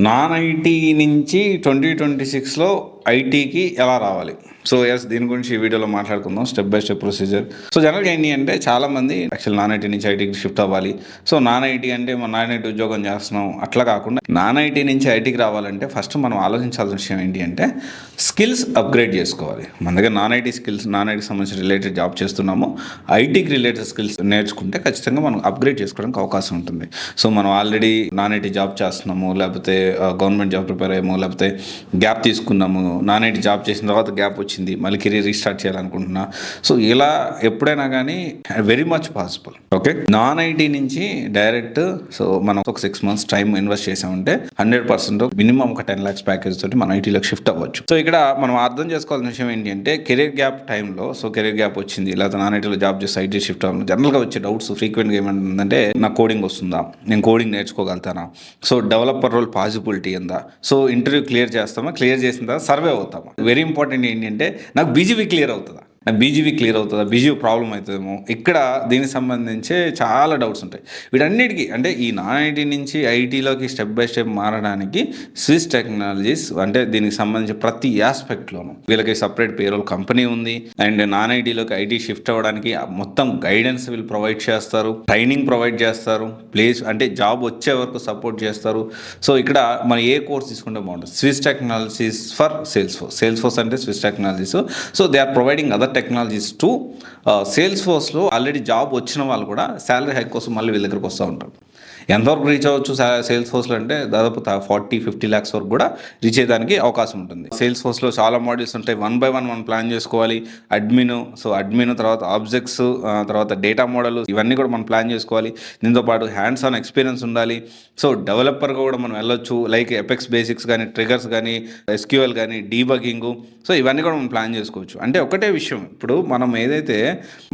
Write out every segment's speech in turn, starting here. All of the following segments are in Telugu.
నాన్ ఐటీ నుంచి 2026లో ఐటీకి ఎలా రావాలి? సో దీని గురించి ఈ వీడియోలో మాట్లాడుకుందాం, step by step procedure. So జనరల్గా ఏంటి అంటే చాలామంది యాక్చువల్ నాన్ ఐటీ నుంచి ఐటీకి షిఫ్ట్ అవ్వాలి. సో నాన్ ఐటీ అంటే మనం నాన్ ఐటీ ఉద్యోగం చేస్తున్నాం అట్లా కాకుండా నాన్ ఐటీ నుంచి ఐటీకి రావాలంటే ఫస్ట్ మనం ఆలోచించాల్సిన విషయం ఏంటి అంటే స్కిల్స్ అప్గ్రేడ్ చేసుకోవాలి. మన దగ్గర నాన్ ఐటీ స్కిల్స్, నాన్ ఐటీకి సంబంధించిన రిలేటెడ్ జాబ్ చేస్తున్నాము, ఐటీకి రిలేటెడ్ స్కిల్స్ నేర్చుకుంటే ఖచ్చితంగా మనం అప్గ్రేడ్ చేసుకోవడానికి అవకాశం ఉంటుంది. సో మనం ఆల్రెడీ నాన్ ఐటీ జాబ్ చేస్తున్నాము, లేకపోతే గవర్నమెంట్ జాబ్ ప్రిపేర్ అయ్యాము, లేకపోతే గ్యాప్ తీసుకున్నాము, నాన్ ఐటీ జాబ్ చేసిన తర్వాత గ్యాప్ వచ్చింది, మళ్ళీ కెరీర్ రీస్టార్ట్ చేయాలనుకుంటున్నా. సో ఇలా ఎప్పుడైనా కానీ very much possible. Okay, non IT నుంచి డైరెక్ట్ సో మనం ఒక 6 months టైం ఇన్వెస్ట్ చేసామంటే 100% మినిమం ఒక 10 lakhs ప్యాకేజ్ తోటి మనం ఐటీలోకి షిఫ్ట్ అవ్వచ్చు. సో ఇక్కడ మనం అర్థం చేసుకోవాల్సిన విషయం ఏంటి అంటే కెరీర్ గ్యాప్ టైంలో, సో కెరీర్ గ్యాప్ వచ్చింది లేకపోతే నాన్ ఐటీలో జాబ్ చేసి ఐటీ షిఫ్ట్ అవ్వాలి, జనరల్గా వచ్చే డౌట్స్ ఫ్రీక్వెంట్గా ఏమంటుందంటే నాకు కోడింగ్ వస్తుందా, నేను కోడింగ్ నేర్చుకోగలుగుతానా, సో డెవలపర్ రోల్ పాసిబిలిటీ ఉందా, సో ఇంటర్వ్యూ క్లియర్ చేస్తామా, క్లియర్ చేసిన తర్వాత సర్వే అవుతామా. వెరీ ఇంపార్టెంట్ ఏంటంటే నాకు బీజీవీ క్లియర్ అవుతుందా, బీజీవీ క్లియర్ అవుతుందా, బీజీవీ ప్రాబ్లం అవుతుందేమో. ఇక్కడ దీనికి సంబంధించే చాలా డౌట్స్ ఉంటాయి. వీటన్నిటికీ అంటే ఈ నాన్ ఐటీ నుంచి ఐటీలోకి స్టెప్ బై స్టెప్ మారడానికి స్విస్ టెక్నాలజీస్ అంటే దీనికి సంబంధించి ప్రతి ఆస్పెక్ట్లోనూ వీళ్ళకి సపరేట్ పేరోల్ కంపెనీ ఉంది. అండ్ నాన్ ఐటీలోకి ఐటీ షిఫ్ట్ అవ్వడానికి మొత్తం గైడెన్స్ వీళ్ళు ప్రొవైడ్ చేస్తారు, ట్రైనింగ్ ప్రొవైడ్ చేస్తారు, ప్లేస్ అంటే జాబ్ వచ్చే వరకు సపోర్ట్ చేస్తారు. సో ఇక్కడ మనం ఏ కోర్స్ తీసుకుంటే బాగుంటుంది, Swiss technologies for Salesforce అంటే Swiss technologies. So they are providing other technologies to సేల్స్ ఫోర్స్లో ఆల్రెడీ జాబ్ వచ్చిన వాళ్ళు కూడా శాలరీ హైక్ కోసం మళ్ళీ వీళ్ళ దగ్గరకు వస్తూ ఉంటారు. ఎంతవరకు రీచ్ అవ్వచ్చు సేల్స్ ఫోర్స్లో అంటే దాదాపు 40-50 lakhs వరకు కూడా రీచ్ అయ్యేదానికి అవకాశం ఉంటుంది. సేల్స్ ఫోర్స్లో చాలా మాడ్యూల్స్ ఉంటాయి, 1 by 1 మనం ప్లాన్ చేసుకోవాలి. అడ్మిన్ తర్వాత ఆబ్జెక్ట్స్, తర్వాత డేటా మోడల్, ఇవన్నీ కూడా మనం ప్లాన్ చేసుకోవాలి. దీంతో పాటు హ్యాండ్స్ ఆన్ ఎక్స్పీరియన్స్ ఉండాలి. సో డెవలపర్గా కూడా మనం వెళ్ళొచ్చు, లైక్ ఎపెక్స్ బేసిక్స్ కానీ, ట్రిగర్స్ కానీ, ఎస్క్యూఎల్ కానీ, డీబగింగ్, సో ఇవన్నీ కూడా మనం ప్లాన్ చేసుకోవచ్చు. అంటే ఒకటే విషయం, ఇప్పుడు మనం ఏదైతే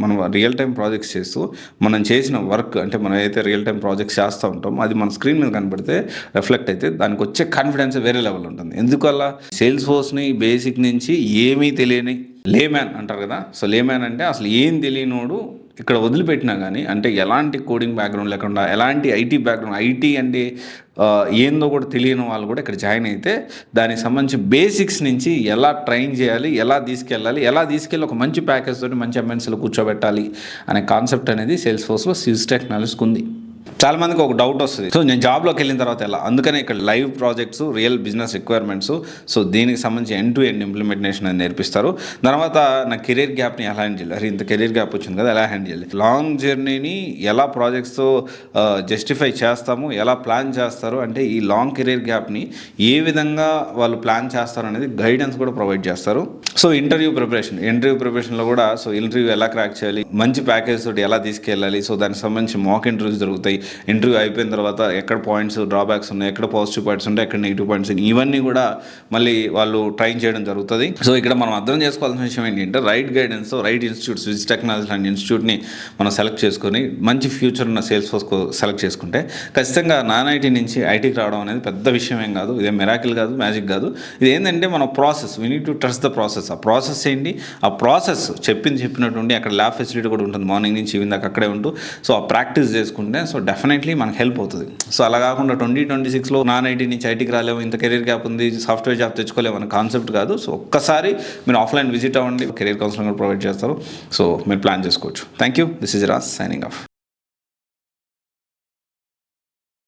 మనం రియల్ టైం ప్రాజెక్ట్స్ చేస్తూ మనం చేసిన వర్క్ అంటే మనం ఏదైతే రియల్ టైం ప్రాజెక్ట్స్ చేస్తూ ఉంటాం అది మన స్క్రీన్ మీద కనబడితే రిఫ్లెక్ట్ అయితే దానికి వచ్చే కాన్ఫిడెన్స్ వేరే లెవెల్ ఉంటుంది. ఎందువల్ల సేల్స్ ఫోర్స్ని బేసిక్ నుంచి ఏమీ తెలియని లేమ్యాన్ అంటారు కదా. సో లేమ్యాన్ అంటే అసలు ఏం తెలియనోడు ఇక్కడ వదిలిపెట్టినా కానీ, అంటే ఎలాంటి కోడింగ్ బ్యాక్గ్రౌండ్ లేకుండా, ఎలాంటి ఐటీ బ్యాక్గ్రౌండ్, ఐటీ అంటే ఏందో కూడా తెలియని వాళ్ళు కూడా ఇక్కడ జాయిన్ అయితే దానికి సంబంధించి బేసిక్స్ నుంచి ఎలా ట్రైన్ చేయాలి, ఎలా తీసుకెళ్ళి ఒక మంచి ప్యాకేజ్ తోటి మంచి ఎంఎన్సీలో కూర్చోబెట్టాలి అనే కాన్సెప్ట్ అనేది సేల్స్ ఫోర్స్లో స్విస్ టెక్నాలజీస్కి ఉంది. చాలా మందికి ఒక డౌట్ వస్తుంది, సో నేను జాబ్లోకి వెళ్ళిన తర్వాత ఎలా, అందుకనే ఇక్కడ live projects, real business requirements, so దీనికి సంబంధించి ఎండ్ టు ఎండ్ ఇంప్లిమెంటేషన్ అని నేర్పిస్తారు. తర్వాత నా కెరీర్ గ్యాప్ని ఎలా హ్యాండిల్ చేయాలి, ఇంత కెరీర్ గ్యాప్ వచ్చింది కదా ఎలా హ్యాండిల్ చేయాలి, లాంగ్ జర్నీని ఎలా ప్రాజెక్ట్స్తో జస్టిఫై చేస్తాము, ఎలా ప్లాన్ చేస్తారు, అంటే ఈ లాంగ్ కెరీర్ గ్యాప్ని ఏ విధంగా వాళ్ళు ప్లాన్ చేస్తారు అనేది గైడెన్స్ కూడా ప్రొవైడ్ చేస్తారు. సో ఇంటర్వ్యూ ప్రిపరేషన్లో కూడా సో ఇంటర్వ్యూ ఎలా క్రాక్ చేయాలి, మంచి ప్యాకేజ్ తోటి ఎలా తీసుకెళ్ళాలి, సో దానికి సంబంధించి మాక్ ఇంటర్వ్యూస్ జరుగుతాయి. ఇంటర్వ్యూ అయిపోయిన తర్వాత ఎక్కడ పాయింట్స్ డ్రాబ్యాక్స్ ఉన్నాయి, ఎక్కడ పాజిటివ్ పాయింట్స్ ఉంటాయి, ఎక్కడ నెగిటివ్ పాయింట్స్ ఉన్నాయి, ఇవన్నీ కూడా మళ్ళీ వాళ్ళు ట్రైన్ చేయడం జరుగుతుంది. సో ఇక్కడ మనం అర్థం చేసుకోవాల్సిన విషయం ఏంటంటే right guidance, right institute, Swiss technology లాంటి ఇన్స్టిట్యూట్ని మనం సెలెక్ట్ చేసుకొని మంచి ఫ్యూచర్ ఉన్న సేల్స్ ఫోర్స్కు సెలెక్ట్ చేసుకుంటే ఖచ్చితంగా నాన్ ఐటీ నుంచి ఐటీకి రావడం అనేది పెద్ద విషయం ఏం కాదు. ఇదే మిరాకిల్ కాదు, మ్యాజిక్ కాదు. ఇది ఏంటంటే మన process, we need to trust the process. ఆ ప్రాసెస్ ఏంటి, ఆ ప్రాసెస్ చెప్పినట్టు అక్కడ ల్యాబ్ ఫెసిలిటీ కూడా ఉంటుంది, మార్నింగ్ నుంచి ఈవినింగ్ దాకా అక్కడే ఉంటూ సో ఆ ప్రాక్టీస్ చేసుకుంటే సో డెఫినెట్లీ మనకు హెల్ప్ అవుతుంది. సో అలా కాకుండా 2026లో నాన్ ఐటీ నుంచి ఐటీకి రాలేము, ఇంత కెరీర్ గ్యాప్ ఉంది, సాఫ్ట్వేర్ జాబ్ తెచ్చుకోలేము అనే కాన్సెప్ట్ కాదు. సో ఒక్కసారి మీరు ఆఫ్లైన్ విజిట్ అవ్వండి, కెరీర్ కౌన్సిలింగ్ కూడా ప్రొవైడ్ చేస్తారు. సో మీరు ప్లాన్ చేసుకోవచ్చు. Thank you. This is Raj signing off.